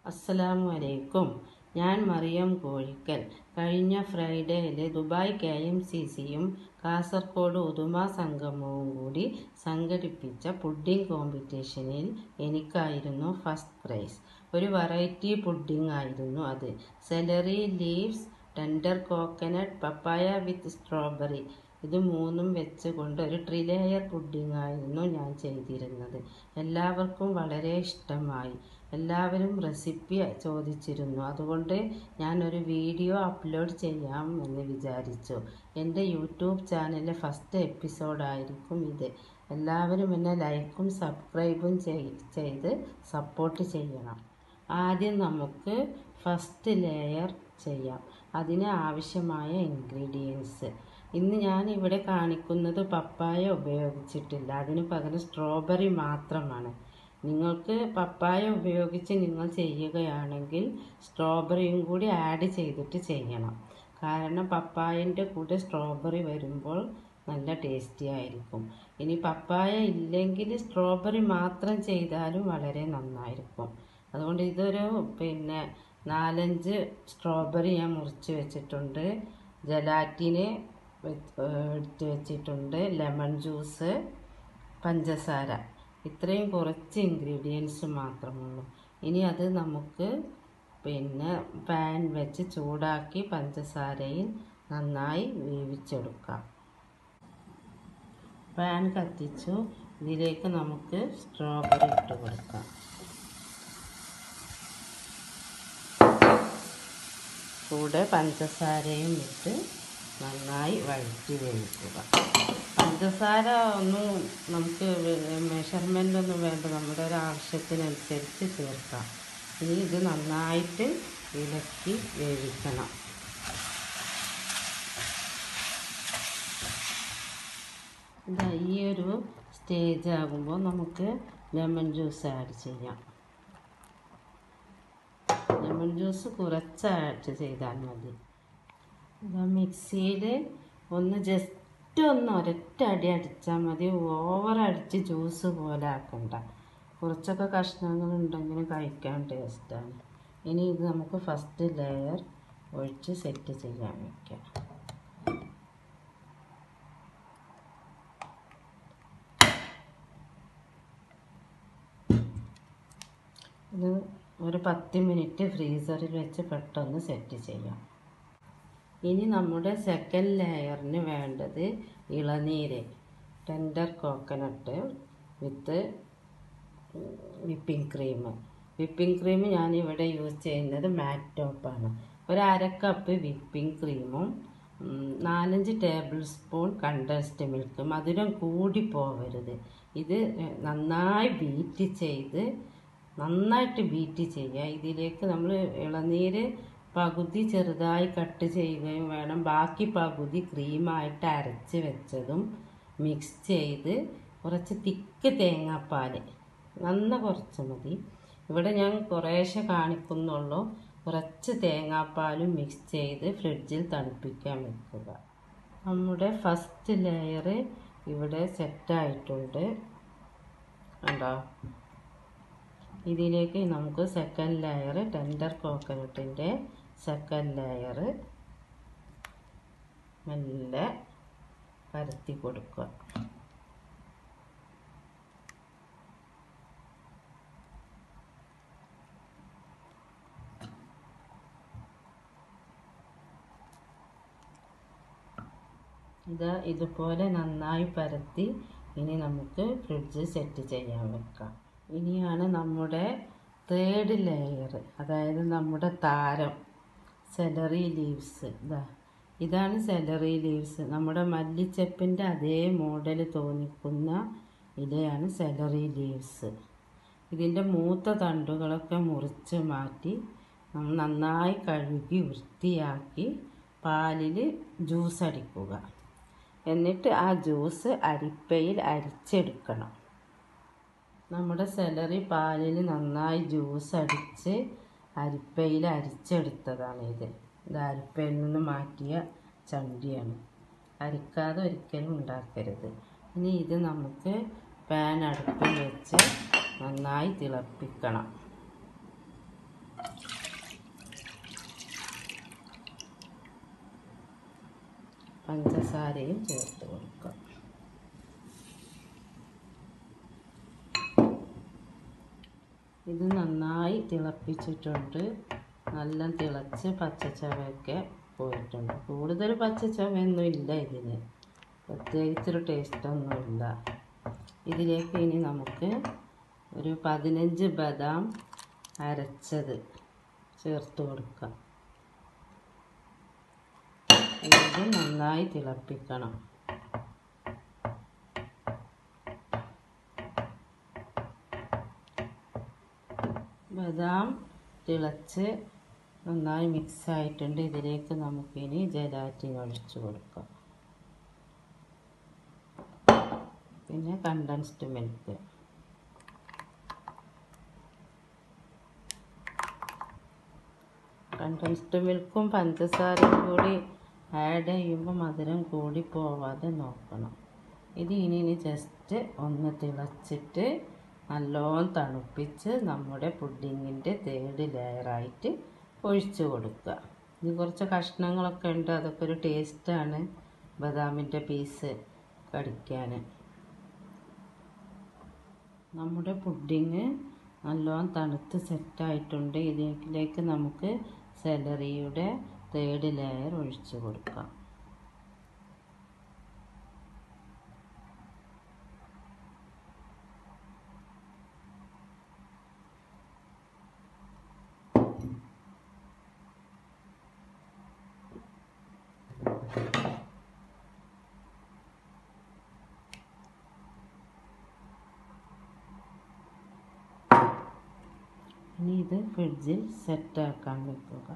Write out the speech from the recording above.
അസ്സലാമു അലൈക്കും. ഞാൻ മറിയം കോഴിക്കൽ. കഴിഞ്ഞ ഫ്രൈഡേയിൽ ദുബായ് KMCCയും കാസർഗോഡ് ഉദുമ സംഗമവും കൂടി സംഘടിപ്പിച്ച പുഡിംഗ് കോമ്പറ്റീഷനിൽ എനിക്കായിരുന്നു ഫസ്റ്റ് പ്രൈസ്. ഒരു വെറൈറ്റി പുഡിംഗ് ആയിരുന്നു അത്. സെലറി ലീവ്സ്, ടെൻഡർ കോക്കനട്ട്, പപ്പായ വിത്ത് സ്ട്രോബെറി ഇത് മൂന്നും വെച്ചുകൊണ്ട് ഒരു 3 ലെയർ പുഡിംഗ് ആയിരുന്നു ഞാൻ ചെയ്തിരുന്നത്. എല്ലാവർക്കും വളരെ ഇഷ്ടമായി. എല്ലാവരും റെസിപ്പി ചോദിച്ചിരുന്നു. അതുകൊണ്ട് ഞാനൊരു വീഡിയോ അപ്ലോഡ് ചെയ്യാം എന്ന് വിചാരിച്ചു. എൻ്റെ യൂട്യൂബ് ചാനലിലെ ഫസ്റ്റ് എപ്പിസോഡായിരിക്കും ഇത്. എല്ലാവരും എന്നെ ലൈക്കും സബ്സ്ക്രൈബും ചെയ്ത് സപ്പോർട്ട് ചെയ്യണം. ആദ്യം നമുക്ക് ഫസ്റ്റ് ലെയർ ചെയ്യാം. അതിന് ആവശ്യമായ ഇൻഗ്രീഡിയൻസ് ഇന്ന് ഞാൻ ഇവിടെ കാണിക്കുന്നത് പപ്പായ ഉപയോഗിച്ചിട്ടില്ല. അതിന് പകരം സ്ട്രോബെറി മാത്രമാണ്. നിങ്ങൾക്ക് പപ്പായ ഉപയോഗിച്ച് നിങ്ങൾ ചെയ്യുകയാണെങ്കിൽ സ്ട്രോബെറിയും കൂടി ആഡ് ചെയ്തിട്ട് ചെയ്യണം. കാരണം പപ്പായൻ്റെ കൂടെ സ്ട്രോബെറി വരുമ്പോൾ നല്ല ടേസ്റ്റി ആയിരിക്കും. ഇനി പപ്പായ ഇല്ലെങ്കിൽ സ്ട്രോബെറി മാത്രം ചെയ്താലും വളരെ നന്നായിരിക്കും. അതുകൊണ്ട് ഇതൊരു 4-5 സ്ട്രോബെറി ഞാൻ മുറിച്ച് വെച്ചിട്ടുണ്ട്. ജലാറ്റിന് എടുത്ത് വെച്ചിട്ടുണ്ട്. ലെമൺ ജ്യൂസ്, പഞ്ചസാര, ഇത്രയും കുറച്ച് ഇൻഗ്രീഡിയൻസ് മാത്രമുള്ളൂ. ഇനി അത് നമുക്ക് പാൻ വെച്ച് ചൂടാക്കി പഞ്ചസാരയിൽ നന്നായി വേവിച്ചെടുക്കാം. പാൻ കത്തിച്ചു. ഇതിലേക്ക് നമുക്ക് സ്ട്രോബെറി ഇട്ട് കൊടുക്കാം. കൂടെ പഞ്ചസാരയും ഇട്ട് നന്നായി വഴറ്റി വേവിക്കുക. പഞ്ചസാര ഒന്നും നമുക്ക് മെഷർമെൻ്റ് ഒന്നും വേണ്ട, നമ്മുടെ ഒരു ആവശ്യത്തിനനുസരിച്ച് ചേർക്കാം. ഇനി ഇത് നന്നായിട്ട് ഇളക്കി വേവിക്കണം. ഈ ഒരു സ്റ്റേജ് ആകുമ്പോൾ നമുക്ക് ലെമൺ ജ്യൂസ് ആഡ് ചെയ്യാം. ലെമൺ ജ്യൂസ് കുറച്ച് ആഡ് ചെയ്താൽ മതി. മിക്സിയിൽ ഒരൊറ്റ അടി അടിച്ചാൽ മതി. ഓവർ അടിച്ച് ജ്യൂസ് പോലെ ആക്കണ്ട. കുറച്ചൊക്കെ കഷ്ണങ്ങളുണ്ടെങ്കിൽ കഴിക്കാൻ ടേസ്റ്റാണ്. ഇനി ഇത് നമുക്ക് ഫസ്റ്റ് ലെയർ ഒഴിച്ച് സെറ്റ് ചെയ്യാൻ വയ്ക്കാം. ഇത് ഒരു 10 മിനിറ്റ് ഫ്രീസറിൽ വെച്ച് പെട്ടെന്ന് സെറ്റ് ചെയ്യാം. ഇനി നമ്മുടെ സെക്കൻഡ് ലെയറിന് വേണ്ടത് ഇളനീര്, ടെൻഡർ കോക്കനട്ട് വിത്ത് വിപ്പിംഗ് ക്രീം. വിപ്പിംഗ് ക്രീം ഞാനിവിടെ യൂസ് ചെയ്യുന്നത് മാക്ടോപ്പാണ്. ഒരു 1/2 കപ്പ് വിപ്പിംഗ് ക്രീമും 4-5 ടേബിൾ സ്പൂൺ കണ്ടൻസ്ഡ് മിൽക്ക്. മധുരം കൂടി പോവരുത്. ഇത് നന്നായിട്ട് ബീറ്റ് ചെയ്യുക. ഇതിലേക്ക് നമ്മൾ ഇളനീര് പകുതി ചെറുതായി കട്ട് ചെയ്യുകയും വേണം. ബാക്കി പകുതി ക്രീമായിട്ട് അരച്ച് വെച്ചതും മിക്സ് ചെയ്ത് കുറച്ച് തിക്ക് തേങ്ങാപ്പാൽ കുറച്ച് മതി. ഇവിടെ ഞാൻ കുറേശ്ശെ കാണിക്കുന്നുള്ളൂ. കുറച്ച് തേങ്ങാപ്പാലും മിക്സ് ചെയ്ത് ഫ്രിഡ്ജിൽ തണുപ്പിക്കാൻ വെക്കുക. നമ്മുടെ ഫസ്റ്റ് ലെയർ ഇവിടെ സെറ്റായിട്ടുണ്ട് കണ്ടോ. ഇതിലേക്ക് നമുക്ക് സെക്കൻഡ് ലെയർ, ടെൻഡർ കോക്കനട്ടിൻ്റെ സെക്കൻഡ് ലെയർ മെല്ലെ പരത്തി കൊടുക്കുക. ഇതുപോലെ നന്നായി പരത്തി ഇനി നമുക്ക് ഫ്രിഡ്ജിൽ സെറ്റ് ചെയ്യാൻ വെക്കാം. ഇനിയാണ് നമ്മുടെ തേർഡ് ലെയർ, അതായത് നമ്മുടെ താരം സെലറി ലീവ്സ്. ഇതാണ് സെലറി ലീവ്സ്. നമ്മുടെ മല്ലിച്ചപ്പിൻ്റെ അതേ മോഡൽ തോന്നിക്കുന്ന ഇലയാണ് സെലറി ലീവ്സ്. ഇതിൻ്റെ മൂത്ത തണ്ടുകളൊക്കെ മുറിച്ച് മാറ്റി നമ്മൾ നന്നായി കഴുകി വൃത്തിയാക്കി പാലിൽ ജ്യൂസ് അടിക്കുക. എന്നിട്ട് ആ ജ്യൂസ് അരിപ്പയിൽ അരിച്ചെടുക്കണം. നമ്മുടെ സെലറി പാലിൽ നന്നായി ജ്യൂസ് അടിച്ച് അരിപ്പയിൽ അരിച്ചെടുത്തതാണ് ഇത് അരിപ്പയിൽ നിന്ന് മാറ്റിയ ചണ്ടിയാണ്. അരിക്കാതെ ഒരിക്കലും ഉണ്ടാക്കരുത്. ഇനി ഇത് നമുക്ക് പാൻ അടുപ്പിൽ വെച്ച് നന്നായി തിളപ്പിക്കണം. പഞ്ചസാരയും ചേർത്ത് കൊടുക്കാം. ഇത് നന്നായി തിളപ്പിച്ചിട്ടുണ്ട്. നല്ല തിളച്ച് പച്ചച്ചവയൊക്കെ പോയിട്ടുണ്ട്. കൂടുതൽ പച്ചച്ചവയൊന്നും ഇല്ല ഇതിന്, പ്രത്യേകിച്ചൊരു ടേസ്റ്റൊന്നുമില്ല. ഇതിലേക്ക് ഇനി നമുക്ക് ഒരു 15 ബദാം അരച്ചത് ചേർത്ത് കൊടുക്കാം. ഇത് നന്നായി തിളപ്പിക്കണം. ബദാം തിളച്ച് നന്നായി മിക്സ് ആയിട്ടുണ്ട്. ഇതിലേക്ക് നമുക്കിനി ജലാറ്റിൻ ഒഴിച്ച് കൊടുക്കാം. പിന്നെ കണ്ടൻസ്ഡ് മിൽക്ക്. കണ്ടൻസ്ഡ് മിൽക്കും പഞ്ചസാരയും കൂടി ആഡ് ചെയ്യുമ്പോൾ മധുരം കൂടി പോവാതെ നോക്കണം. ഇത് ഇനി ജസ്റ്റ് ഒന്ന് തിളച്ചിട്ട് നല്ലോണം തണുപ്പിച്ച് നമ്മുടെ പുഡിങ്ങിൻ്റെ 3rd ലെയറായിട്ട് ഒഴിച്ചു കൊടുക്കുക. ഇത് കുറച്ച് കഷ്ണങ്ങളൊക്കെ ഉണ്ട്, അതൊക്കെ ഒരു ടേസ്റ്റാണ് ബദാമിൻ്റെ പീസ് കടിക്കാൻ. നമ്മുടെ പുഡിങ് നല്ലോണം തണുത്ത് സെറ്റായിട്ടുണ്ട്. ഇതിലേക്ക് നമുക്ക് സെലറിയുടെ 3rd ലെയർ ഒഴിച്ച് കൊടുക്കാം. ഇനി ഇത് ഫ്രിഡ്ജിൽ സെറ്റാക്കാൻ വെക്കുക.